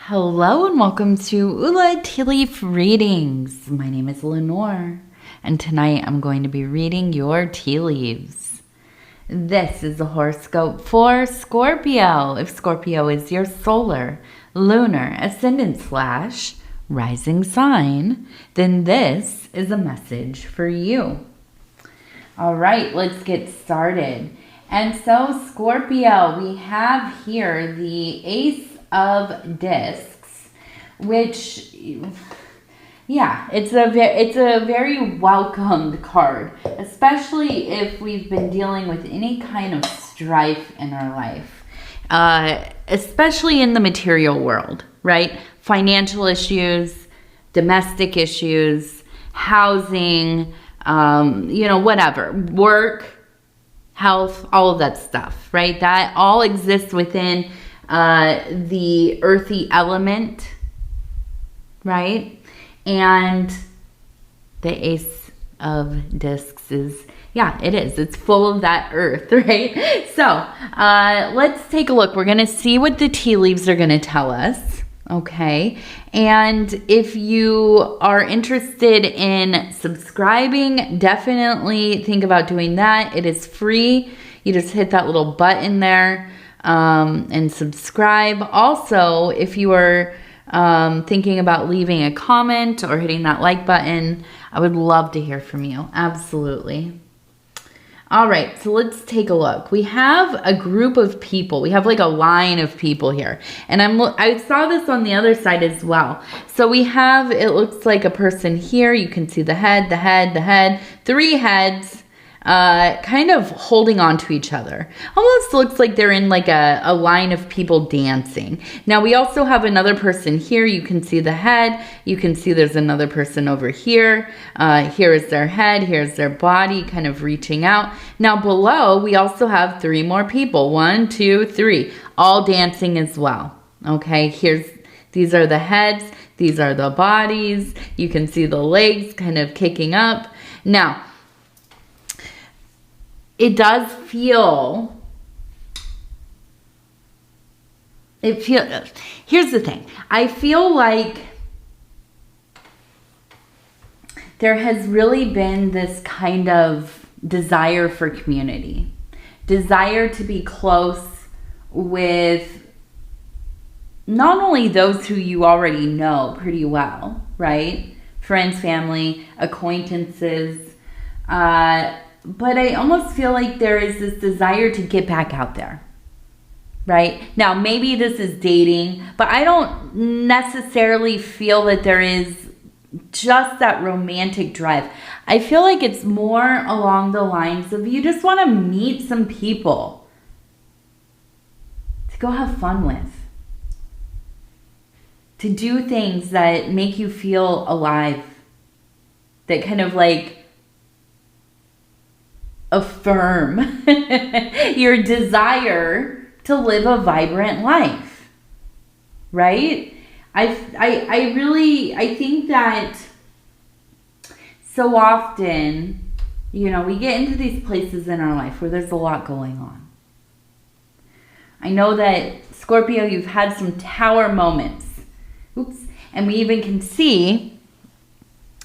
Hello and welcome to Ula Tea Leaf Readings. My name is Lenor, and tonight I'm going to be reading your tea leaves. This is a horoscope for Scorpio. If Scorpio is your solar, lunar, ascendant / rising sign, then this is a message for you. All right, let's get started. And so Scorpio, we have here the Ace of Discs, which, yeah, it's a very welcomed card, especially if we've been dealing with any kind of strife in our life, especially in the material world, right? Financial issues, domestic issues, housing, whatever, work, health, all of that stuff, right? That all exists within the earthy element, right? And the Ace of Discs is, it is. It's full of that earth, right? So let's take a look. We're going to see what the tea leaves are going to tell us, okay? And if you are interested in subscribing, definitely think about doing that. It is free. You just hit that little button there. And subscribe. Also, if you are thinking about leaving a comment or hitting that like button, I would love to hear from you. Absolutely. All right, so let's take a look. We have a group of people. We have like a line of people here. And I saw this on the other side as well. So we have, it looks like a person here. You can see the head, 3 heads. Kind of holding on to each other. Almost looks like they're in like a line of people dancing. Now we also have another person here. You can see the head. You can see there's another person over here. Here is their head. Here's their body kind of reaching out. Now below we also have 3 more people. 1, 2, 3, all dancing as well. Okay, these are the heads. These are the bodies. You can see the legs kind of kicking up. Now, it does feel, here's the thing. I feel like there has really been this kind of desire for community, desire to be close with not only those who you already know pretty well, right? Friends, family, acquaintances, but I almost feel like there is this desire to get back out there, right? Now, maybe this is dating, but I don't necessarily feel that there is just that romantic drive. I feel like it's more along the lines of you just want to meet some people to go have fun with, to do things that make you feel alive, that kind of like affirm your desire to live a vibrant life, right? I think that so often, we get into these places in our life where there's a lot going on. I know that, Scorpio, you've had some tower moments. Oops. And we even can see,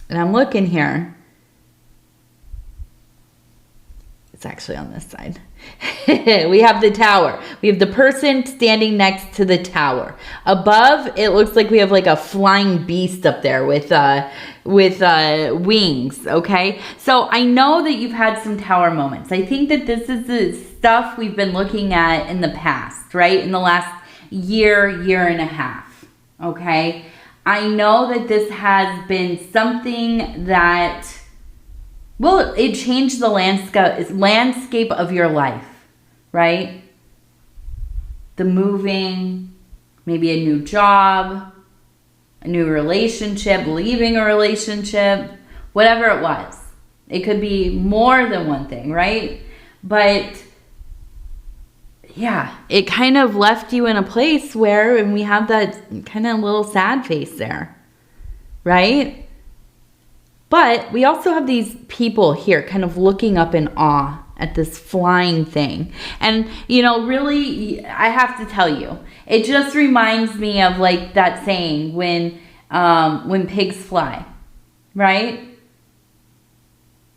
and I'm looking here, it's actually on this side. We have the tower. We have the person standing next to the tower. Above, it looks like we have like a flying beast up there with wings, okay? So I know that you've had some tower moments. I think that this is the stuff we've been looking at in the past, right? In the last year and a half, okay? I know that this has been something that, well, it changed the landscape of your life, right? The moving, maybe a new job, a new relationship, leaving a relationship, whatever it was. It could be more than one thing, right? But yeah, it kind of left you in a place where, and we have that kind of little sad face there, right? But we also have these people here kind of looking up in awe at this flying thing. And, you know, really, I have to tell you, it just reminds me of like that saying, when pigs fly, right?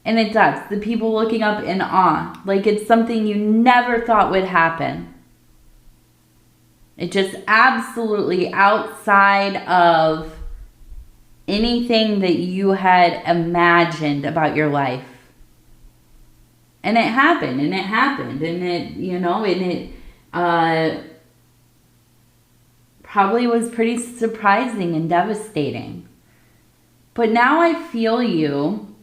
And it does. The people looking up in awe, like it's something you never thought would happen. It just absolutely outside of anything that you had imagined about your life. And it happened, and it happened, and it, you know, and it probably was pretty surprising and devastating. But now I feel you.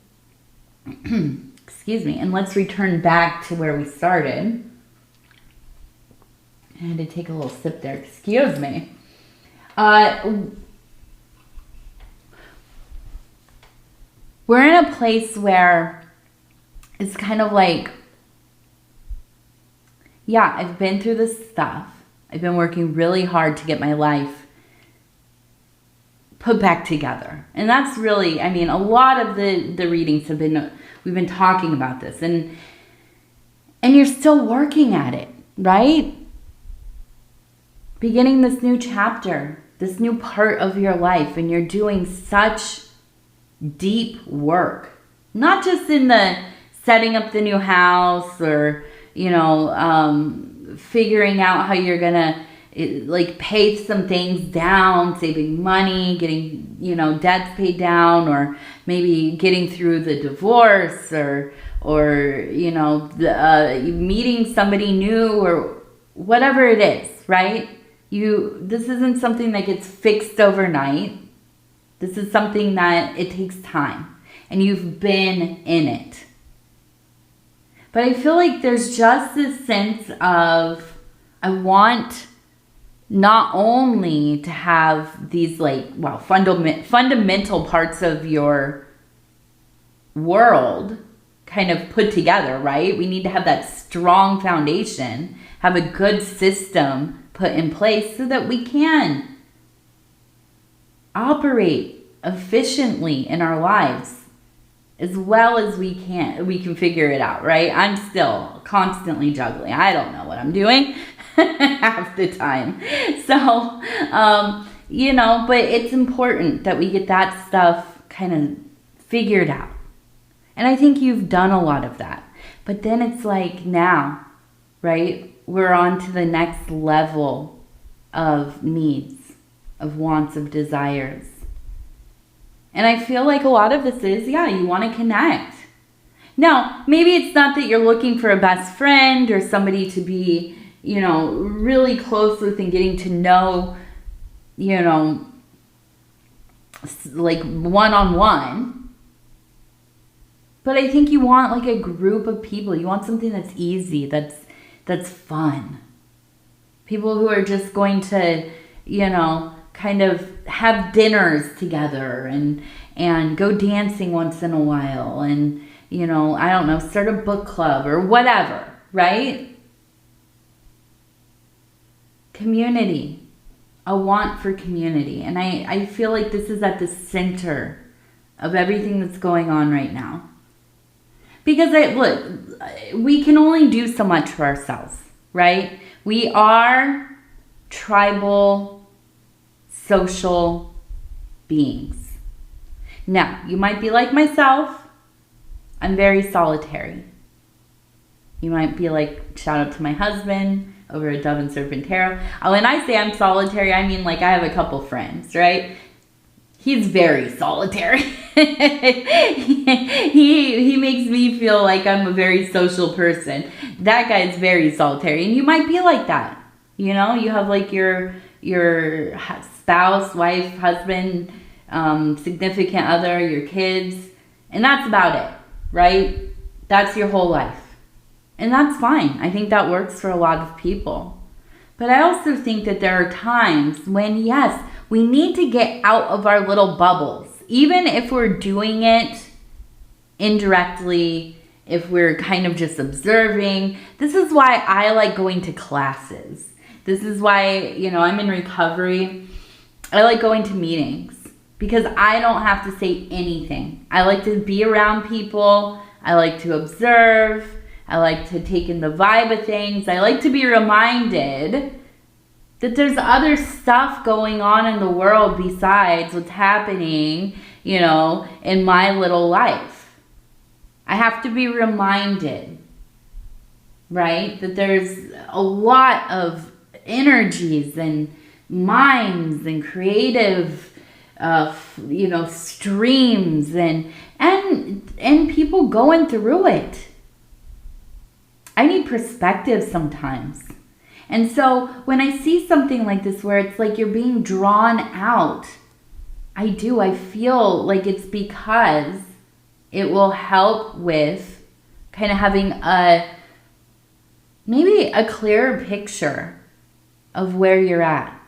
Excuse me. And let's return back to where we started. I had to take a little sip there. Excuse me. We're in a place where it's kind of like, yeah, I've been through this stuff. I've been working really hard to get my life put back together. And that's really, I mean, a lot of the readings have been, we've been talking about this. And you're still working at it, right? Beginning this new chapter, this new part of your life, and you're doing such deep work. Not just in the setting up the new house or, you know, figuring out how you're gonna like pay some things down, saving money, getting, you know, debts paid down, or maybe getting through the divorce, or you know, meeting somebody new, or whatever it is, right? This isn't something that gets fixed overnight. This is something that it takes time, and you've been in it. But I feel like there's just this sense of, I want not only to have these like, well, fundamental parts of your world kind of put together, right? We need to have that strong foundation, have a good system put in place so that we can operate efficiently in our lives as well as we can figure it out, right? I'm still constantly juggling. I don't know what I'm doing half the time. So, you know, but it's important that we get that stuff kind of figured out. And I think you've done a lot of that. But then it's like now, right? We're on to the next level of needs, of wants, of desires. And I feel like a lot of this is, yeah, you want to connect. Now, maybe it's not that you're looking for a best friend or somebody to be, you know, really close with and getting to know, you know, like one-on-one. But I think you want like a group of people. You want something that's easy, that's fun. People who are just going to, you know, kind of have dinners together and go dancing once in a while, and, you know, I don't know, start a book club or whatever, right? Community, a want for community. And I feel like this is at the center of everything that's going on right now. Because look, we can only do so much for ourselves, right? We are tribal, social beings. Now, you might be like myself. I'm very solitary. You might be like, shout out to my husband over at Dove and Serpent Tarot. When I say I'm solitary, I mean like I have a couple friends, right? He's very solitary. he makes me feel like I'm a very social person. That guy's very solitary. And you might be like that. You know, you have like your spouse, wife, husband, significant other, your kids, and that's about it, right? That's your whole life. And that's fine. I think that works for a lot of people. But I also think that there are times when, yes, we need to get out of our little bubbles. Even if we're doing it indirectly, if we're kind of just observing. This is why I like going to classes. This is why, you know, I'm in recovery. I like going to meetings because I don't have to say anything. I like to be around people. I like to observe. I like to take in the vibe of things. I like to be reminded that there's other stuff going on in the world besides what's happening, you know, in my little life. I have to be reminded, right, that there's a lot of energies and minds and creative, you know, streams and people going through it. I need perspective sometimes. And so when I see something like this where it's like you're being drawn out, I feel like it's because it will help with kind of having maybe a clearer picture of where you're at.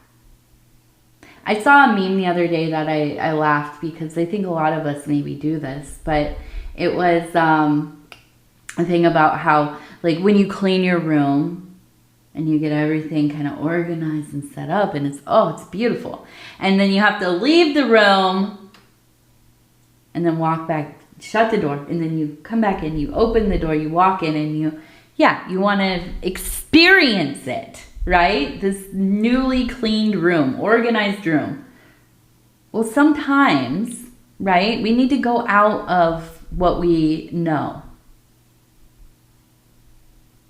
I saw a meme the other day that I laughed because I think a lot of us maybe do this, but it was a thing about how, like, when you clean your room and you get everything kind of organized and set up and it's beautiful. And then you have to leave the room and then walk back, shut the door, and then you come back in, you open the door, you walk in, and you want to experience it, right? This newly cleaned room, organized room. Well, sometimes, right, we need to go out of what we know.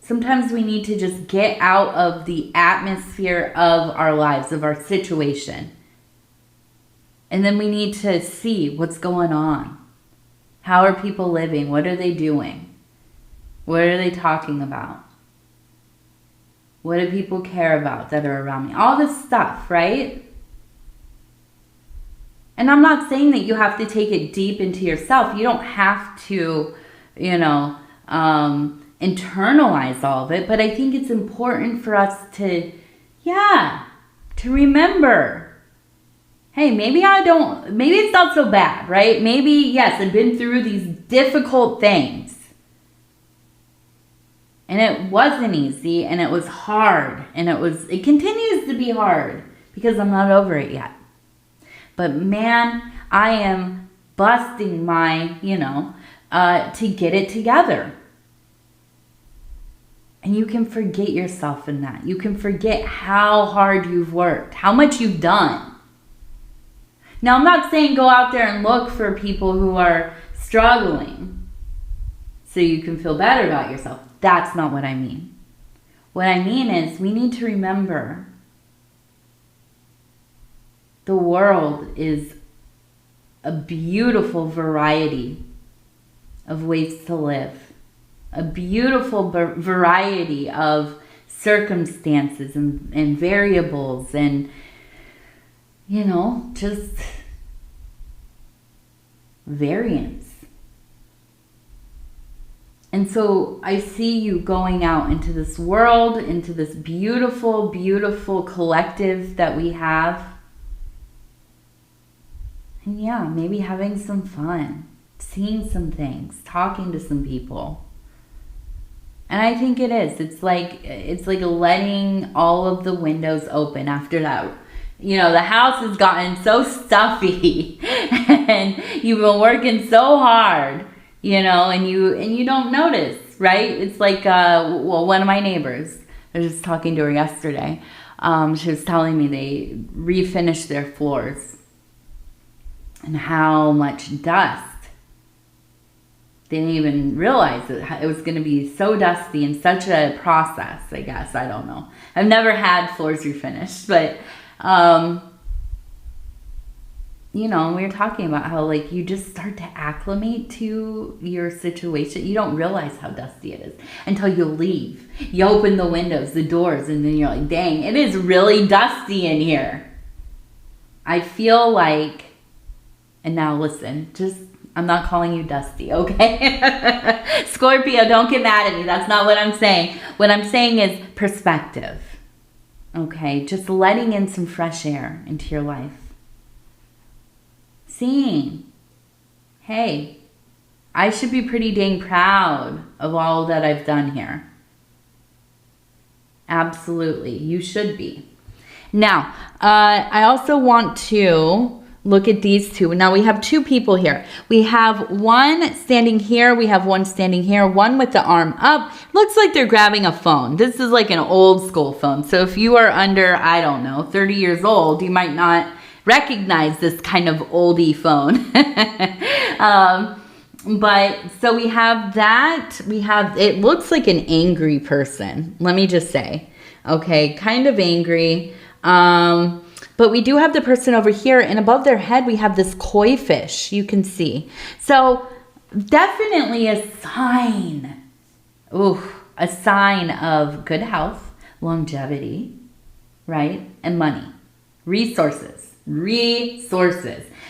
Sometimes we need to just get out of the atmosphere of our lives, of our situation. And then we need to see what's going on. How are people living? What are they doing? What are they talking about? What do people care about that are around me? All this stuff, right? And I'm not saying that you have to take it deep into yourself. You don't have to, you know, internalize all of it, but I think it's important for us to remember, hey, maybe it's not so bad, right? Maybe, yes, I've been through these difficult things and it wasn't easy and it was hard and it continues to be hard because I'm not over it yet. But man, I am busting my, to get it together. And you can forget yourself in that. You can forget how hard you've worked, how much you've done. Now, I'm not saying go out there and look for people who are struggling so you can feel better about yourself. That's not what I mean. What I mean is we need to remember the world is a beautiful variety of ways to live. A beautiful variety of circumstances and variables and, just variance. And so I see you going out into this world, into this beautiful, beautiful collective that we have. And maybe having some fun, seeing some things, talking to some people. And I think it is. It's like letting all of the windows open after that. The house has gotten so stuffy and you've been working so hard, and you don't notice, right? It's like, one of my neighbors, I was just talking to her yesterday. She was telling me they refinished their floors and how much dust. They didn't even realize that it was going to be so dusty and such a process, I guess. I don't know. I've never had floors refinished, but, we were talking about how, you just start to acclimate to your situation. You don't realize how dusty it is until you leave. You open the windows, the doors, and then you're like, dang, it is really dusty in here. I feel like, and now listen, I'm not calling you dusty, okay? Scorpio, don't get mad at me. That's not what I'm saying. What I'm saying is perspective, okay? Just letting in some fresh air into your life. Seeing, hey, I should be pretty dang proud of all that I've done here. Absolutely, you should be. Now, I also want to Look at these two. Now we have two people here. We have one standing here. We have one standing here. One with the arm up. Looks like they're grabbing a phone. This is like an old school phone. So if you are under, I don't know, 30 years old, you might not recognize this kind of oldie phone. But so we have that. It looks like an angry person. Let me just say, okay, kind of angry. But we do have the person over here, and above their head, we have this koi fish, you can see. So definitely a sign. Ooh, a sign of good health, longevity, right? And money, resources.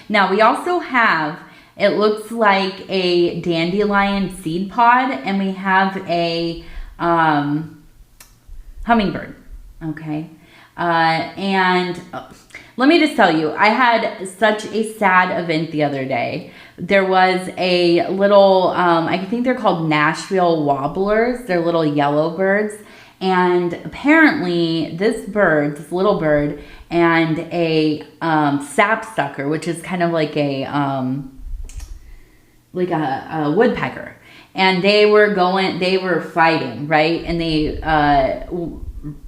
Now we also have, it looks like a dandelion seed pod, and we have a hummingbird, okay? Let me just tell you, I had such a sad event the other day. There was a little, I think they're called Nashville warblers. They're little yellow birds. And apparently this little bird, and a sapsucker, which is kind of like a woodpecker. And they were fighting, right? And they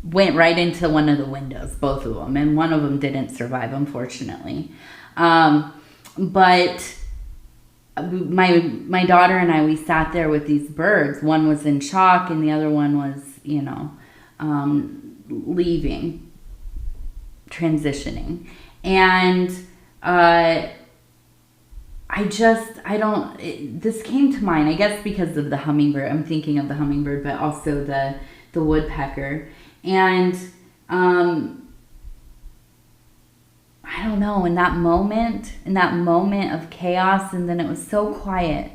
went right into one of the windows, both of them, and one of them didn't survive, unfortunately. But my daughter and I, we sat there with these birds. One was in shock, and the other one was, leaving, transitioning, and this came to mind, I guess, because of the hummingbird. I'm thinking of the hummingbird, but also the woodpecker. And I don't know, in that moment of chaos, and then it was so quiet,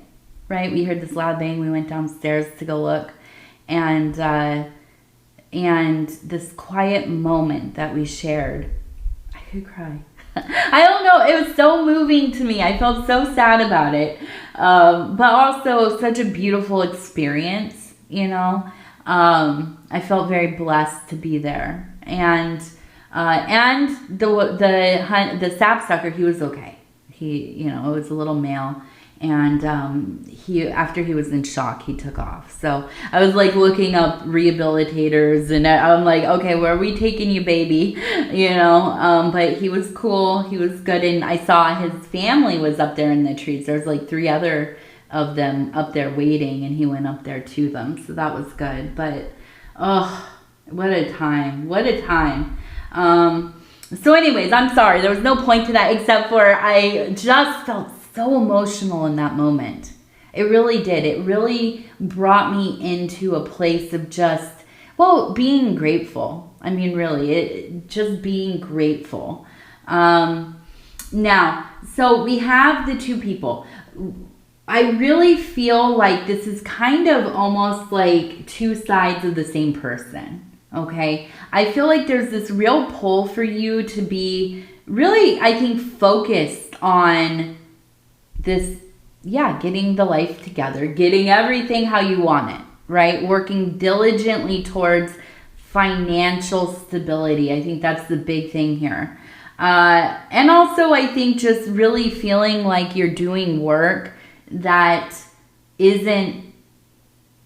right? We heard this loud bang. We went downstairs to go look, and this quiet moment that we shared, I could cry. I don't know, it was so moving to me. I felt so sad about it, but also such a beautiful experience, I felt very blessed to be there, and the sapsucker, he was okay. He, it was a little male, and after he was in shock, he took off. So I was like looking up rehabilitators, and I'm like, okay, where are we taking you, baby? But he was cool. He was good, and I saw his family was up there in the trees. There's like 3 other of them up there waiting, and he went up there to them, so that was good. But oh, what a time so anyways, I'm sorry, there was no point to that, except for I just felt so emotional in that moment. It really did. It really brought me into a place of just, being grateful. I mean, really, just being grateful. Now, so we have the two people. I really feel like this is kind of almost like two sides of the same person, okay? I feel like there's this real pull for you to be really, I think, focused on this, getting the life together, getting everything how you want it, right? Working diligently towards financial stability. I think that's the big thing here. And also, I think just really feeling like you're doing work that isn't,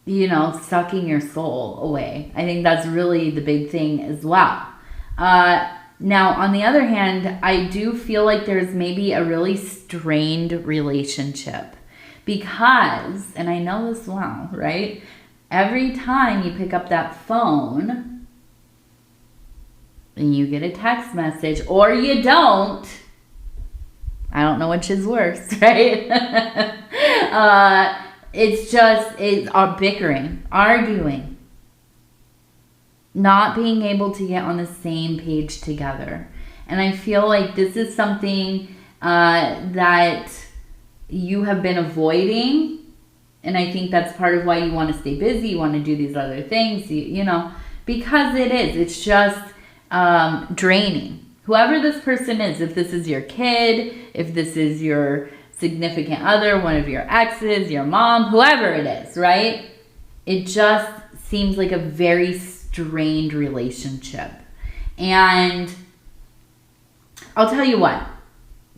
sucking your soul away. I think that's really the big thing as well. Now, on the other hand, I do feel like there's maybe a really strained relationship because, and I know this well, right? Every time you pick up that phone and you get a text message, or you don't, I don't know which is worse, right? It's bickering, arguing, not being able to get on the same page together. And I feel like this is something that you have been avoiding. And I think that's part of why you want to stay busy. You want to do these other things, because it's just draining. Whoever this person is, if this is your kid, if this is your significant other, one of your exes, your mom, whoever it is, right? It just seems like a very strained relationship. And I'll tell you what,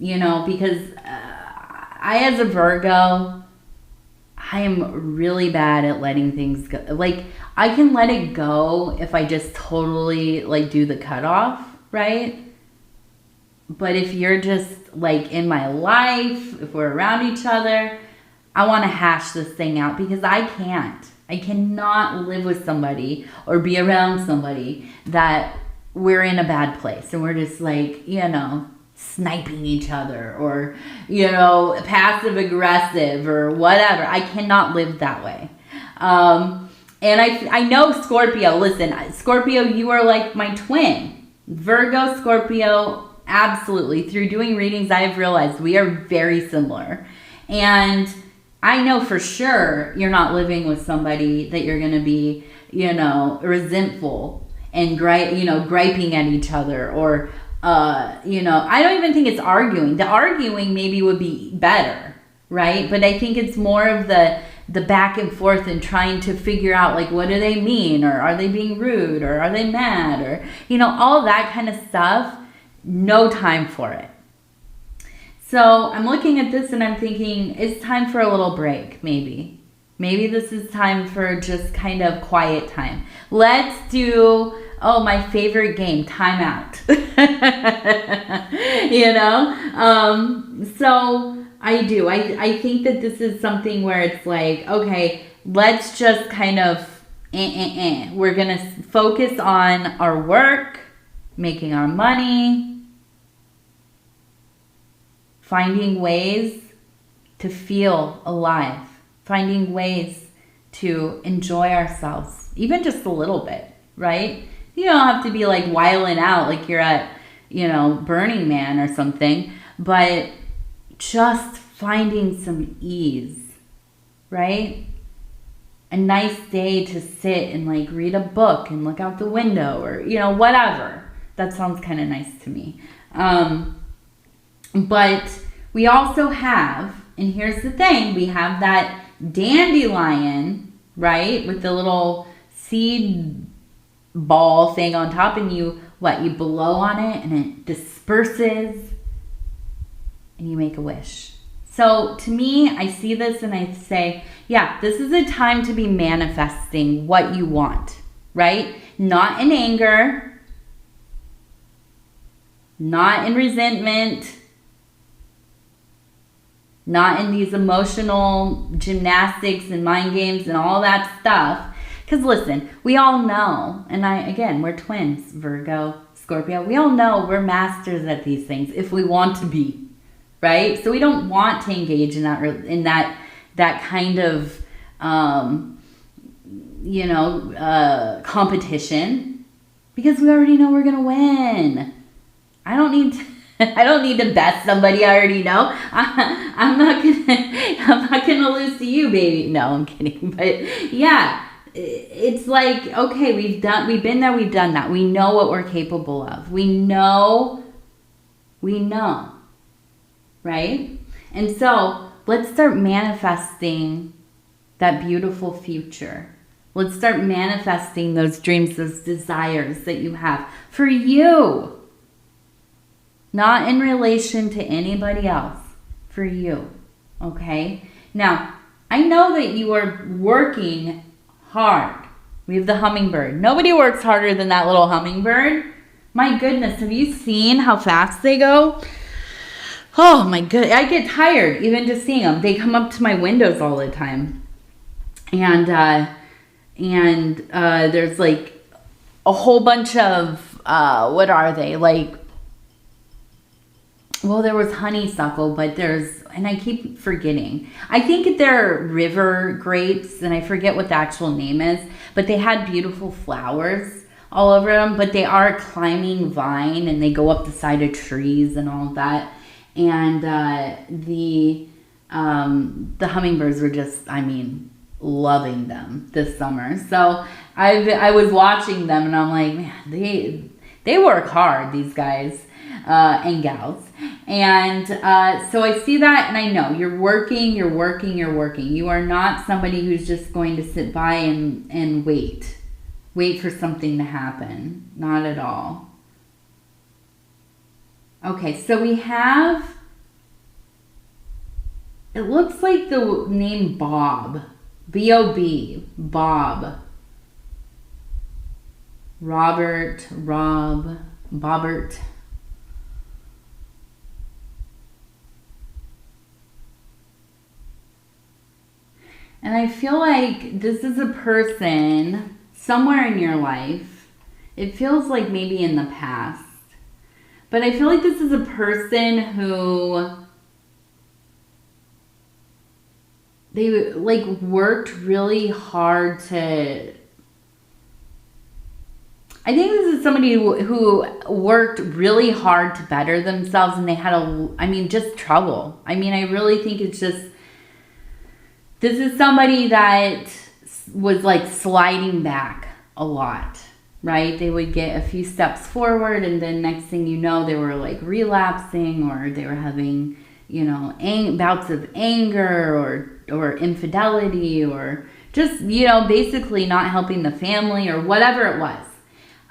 you know, because I, as a Virgo, I am really bad at letting things go. Like, I can let it go if I just totally, like, do the cutoff, right? But if you're just, like, in my life, if we're around each other, I want to hash this thing out because I can't. I cannot live with somebody or be around somebody that we're in a bad place and we're just, like, you know, sniping each other or, you know, passive aggressive or whatever. I cannot live that way. And I know Scorpio, listen, Scorpio, you are like my twin. Virgo, Scorpio, absolutely. Through doing readings, I have realized we are very similar. And I know for sure you're not living with somebody that you're going to be, you know, resentful and griping at each other or, you know, I don't even think it's arguing. The arguing maybe would be better, right? But I think it's more of the back and forth and trying to figure out, like, what do they mean? Or are they being rude? Or are they mad? Or, you know, all that kind of stuff. No time for it. So I'm looking at this and I'm thinking it's time for a little break, maybe. Maybe this is time for just kind of quiet time. Let's do, my favorite game, time out. You know? So I do. I think that this is something where it's like, okay, let's just kind of, we're going to focus on our work, making our money, finding ways to feel alive, finding ways to enjoy ourselves, even just a little bit, right? You don't have to be like wilding out like you're at, you know, Burning Man or something, but just finding some ease, right? A nice day to sit and like read a book and look out the window or, you know, whatever. That sounds kind of nice to me. But we also have, and here's the thing, we have that dandelion, right? With the little seed ball thing on top, and you blow on it and it disperses and you make a wish. So to me, I see this and I say, yeah, this is a time to be manifesting what you want, right? Not in anger, not in resentment, not in these emotional gymnastics and mind games and all that stuff. Because listen, we all know, and we're twins, Virgo, Scorpio. We all know we're masters at these things if we want to be, right? So we don't want to engage in that kind of, competition because we already know we're gonna win. I don't need to best somebody I already know. I'm not gonna lose to you, baby. No, I'm kidding. But yeah, it's like, okay, we've been there, we've done that. We know what we're capable of. We know, right? And so let's start manifesting that beautiful future. Let's start manifesting those dreams, those desires that you have for you. Not in relation to anybody else, for you, okay? Now, I know that you are working hard. We have the hummingbird. Nobody works harder than that little hummingbird. My goodness, have you seen how fast they go? Oh my goodness, I get tired even just seeing them. They come up to my windows all the time. And there's like a whole bunch of, what are they? Like, well, there was honeysuckle, but and I keep forgetting. I think they're river grapes, and I forget what the actual name is, but they had beautiful flowers all over them, but they are a climbing vine, and they go up the side of trees and all of that. And the hummingbirds were just, loving them this summer. So I was watching them, and I'm like, man, they work hard, these guys and gals. And so I see that, and I know you're working. You are not somebody who's just going to sit by and wait for something to happen. Not at all. Okay, so we have It looks like the name Bob. B-O-B. Bob. Robert, Rob, Bobbert. And I feel like this is a person somewhere in your life. It feels like maybe in the past. But I feel like this is a person who they like worked really hard to... I think this is somebody who worked really hard to better themselves, and they had just trouble. I really think it's just... This is somebody that was like sliding back a lot, right? They would get a few steps forward, and then next thing you know, they were like relapsing, or they were having, bouts of anger or infidelity, or just, basically not helping the family or whatever it was.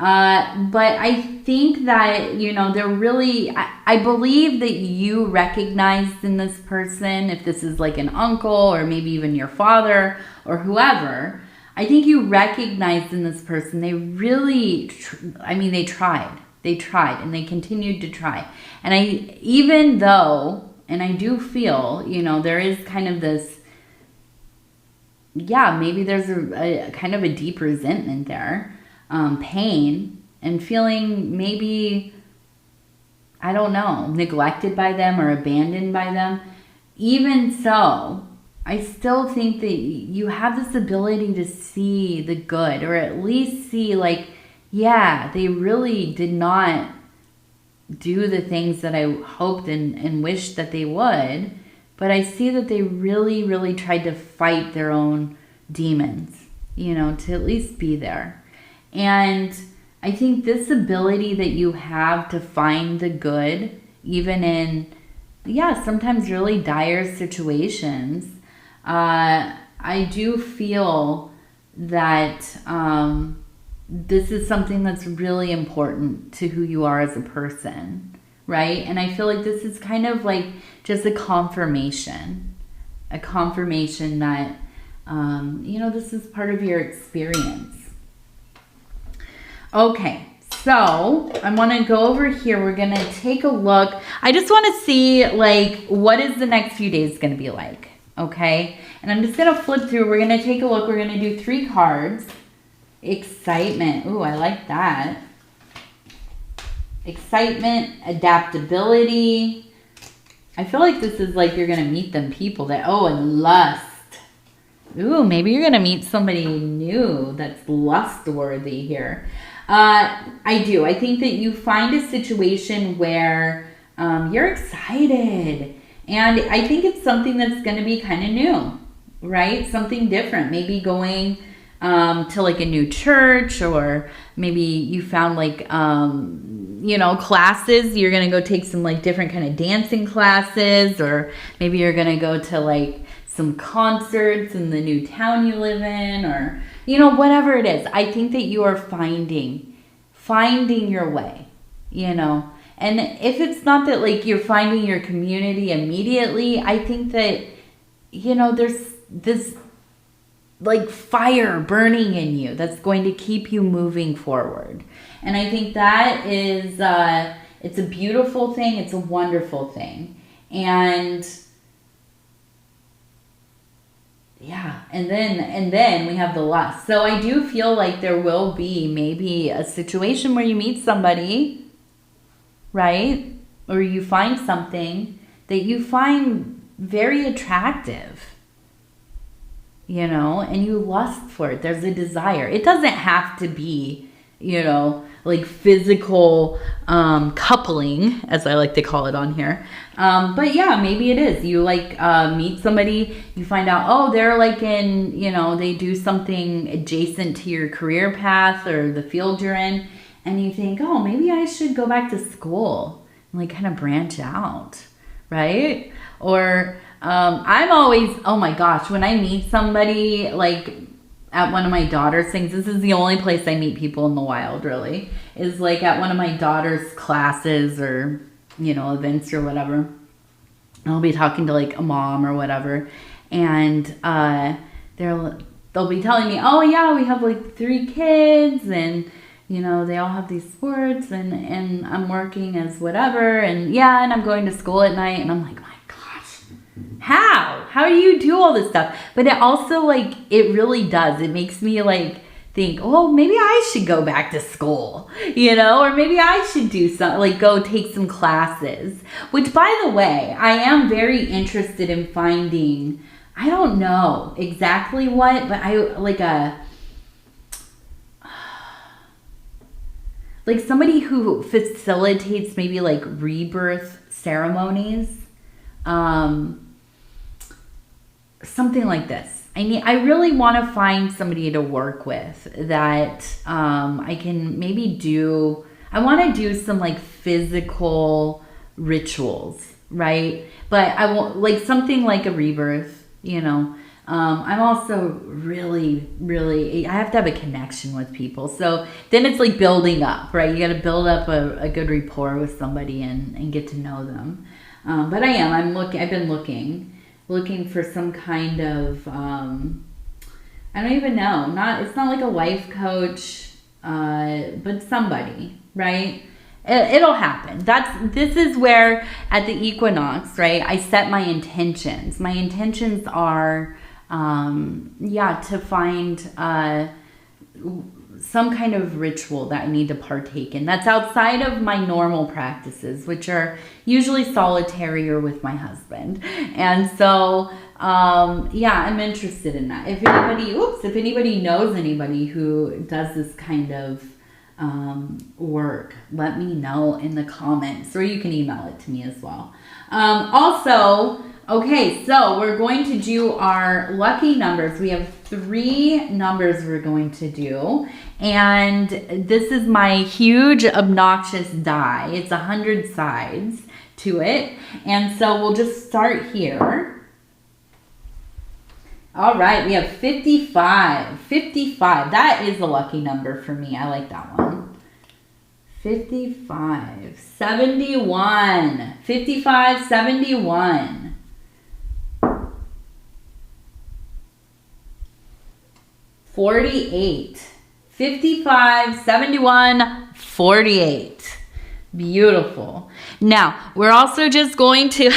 But I think that, they're really, I believe that you recognized in this person, if this is like an uncle or maybe even your father or whoever, I think you recognized in this person, they really, they tried and they continued to try. And even though, and I do feel, there is kind of this, maybe there's a kind of a deep resentment there. Pain and feeling maybe, I don't know, neglected by them or abandoned by them. Even so, I still think that you have this ability to see the good, or at least see like, they really did not do the things that I hoped and wished that they would. But I see that they really, really tried to fight their own demons, to at least be there. And I think this ability that you have to find the good, even in, sometimes really dire situations, I do feel that this is something that's really important to who you are as a person, right? And I feel like this is kind of like just a confirmation that, this is part of your experience. Okay, so I want to go over here. We're going to take a look. I just want to see, like, what is the next few days going to be like, okay? And I'm just going to flip through. We're going to take a look. We're going to do 3 cards. Excitement. Ooh, I like that. Excitement, adaptability. I feel like this is like you're going to meet them people that, and lust. Ooh, maybe you're going to meet somebody new that's lust-worthy here. I do. I think that you find a situation where you're excited. And I think it's something that's going to be kind of new, right? Something different. Maybe going to like a new church, or maybe you found like, classes. You're going to go take some like different kind of dancing classes, or maybe you're going to go to like some concerts in the new town you live in, or whatever it is. I think that you are finding your way, and if it's not that like you're finding your community immediately, I think that there's this like fire burning in you that's going to keep you moving forward. And I think that is it's a beautiful thing, it's a wonderful thing. And and then we have the lust. So I do feel like there will be maybe a situation where you meet somebody, right? Or you find something that you find very attractive, and you lust for it. There's a desire. It doesn't have to be, like physical coupling, as I like to call it on here. But maybe it is. You like meet somebody, you find out, they're like in, they do something adjacent to your career path or the field you're in. And you think, maybe I should go back to school and like kind of branch out, right? Or I'm always, oh my gosh, when I meet somebody like at one of my daughter's things, this is the only place I meet people in the wild, really, is like at one of my daughter's classes or, events or whatever. I'll be talking to like a mom or whatever, and they'll be telling me, oh yeah, we have like 3 kids, and you know, they all have these sports, and I'm working as whatever, and yeah, and I'm going to school at night, and I'm like, my gosh, how do you do all this stuff? But it also, like, it really does. It makes me like think, oh, maybe I should go back to school, you know, or maybe I should do something, like go take some classes, which, by the way, I am very interested in finding, I don't know exactly what, but I like somebody who facilitates maybe like rebirth ceremonies, something like this. I really want to find somebody to work with that I can maybe do. I want to do some like physical rituals, right? But I want like something like a rebirth, you know. I'm also really, I have to have a connection with people. So then it's like building up, right? You got to build up a good rapport with somebody and get to know them. But I've been looking for some kind of, I don't even know, it's not like a life coach, but somebody, right? It'll happen. This is where at the equinox, right, I set my intentions. My intentions are, to find, some kind of ritual that I need to partake in that's outside of my normal practices, which are usually solitary or with my husband. And so, I'm interested in that. If anybody knows anybody who does this kind of work, let me know in the comments, or you can email it to me as well. Okay, so we're going to do our lucky numbers. We have 3 numbers we're going to do. And this is my huge, obnoxious die. It's 100 sides to it. And so we'll just start here. All right, we have 55. 55, that is a lucky number for me. I like that one. 55, 71. 55, 71. 48. 55, 71, 48. Beautiful. Now, we're also just going to,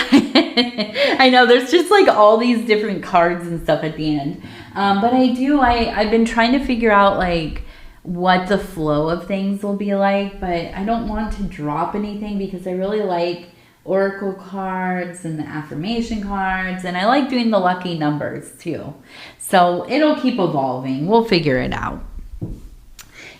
I know there's just like all these different cards and stuff at the end. But I've been trying to figure out like what the flow of things will be like, but I don't want to drop anything because I really like oracle cards and the affirmation cards, and I like doing the lucky numbers too. So it'll keep evolving. We'll figure it out.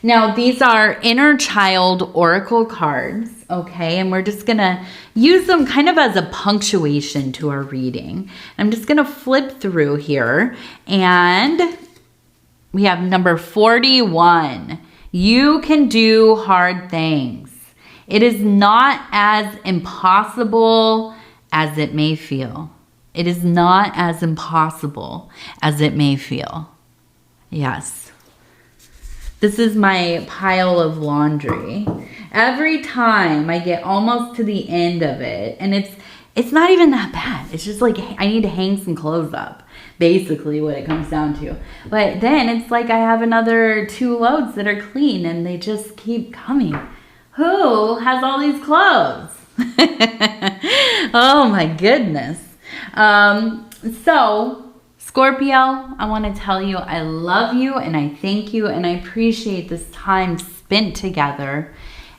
Now, these are inner child oracle cards, okay? And we're just gonna use them kind of as a punctuation to our reading. I'm just gonna flip through here, and we have number 41. You can do hard things. It is not as impossible as it may feel. It is not as impossible as it may feel. Yes. This is my pile of laundry. Every time I get almost to the end of it, and it's not even that bad. It's just like I need to hang some clothes up, basically what it comes down to. But then it's like I have another 2 loads that are clean, and they just keep coming. Who has all these clothes? Oh my goodness. So Scorpio, I want to tell you I love you and I thank you and I appreciate this time spent together.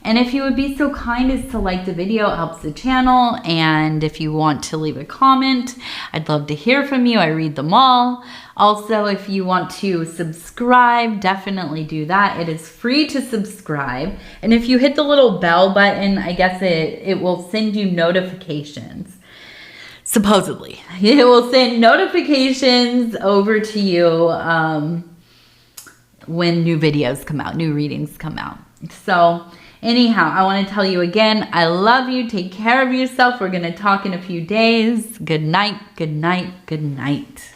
And if you would be so kind as to like the video, it helps the channel. And if you want to leave a comment, I'd love to hear from you. I read them all. Also, if you want to subscribe, definitely do that. It is free to subscribe. And if you hit the little bell button, I guess it will send you notifications. Supposedly. It will send notifications over to you when new videos come out, new readings come out. So anyhow, I want to tell you again, I love you. Take care of yourself. We're going to talk in a few days. Good night, good night, good night.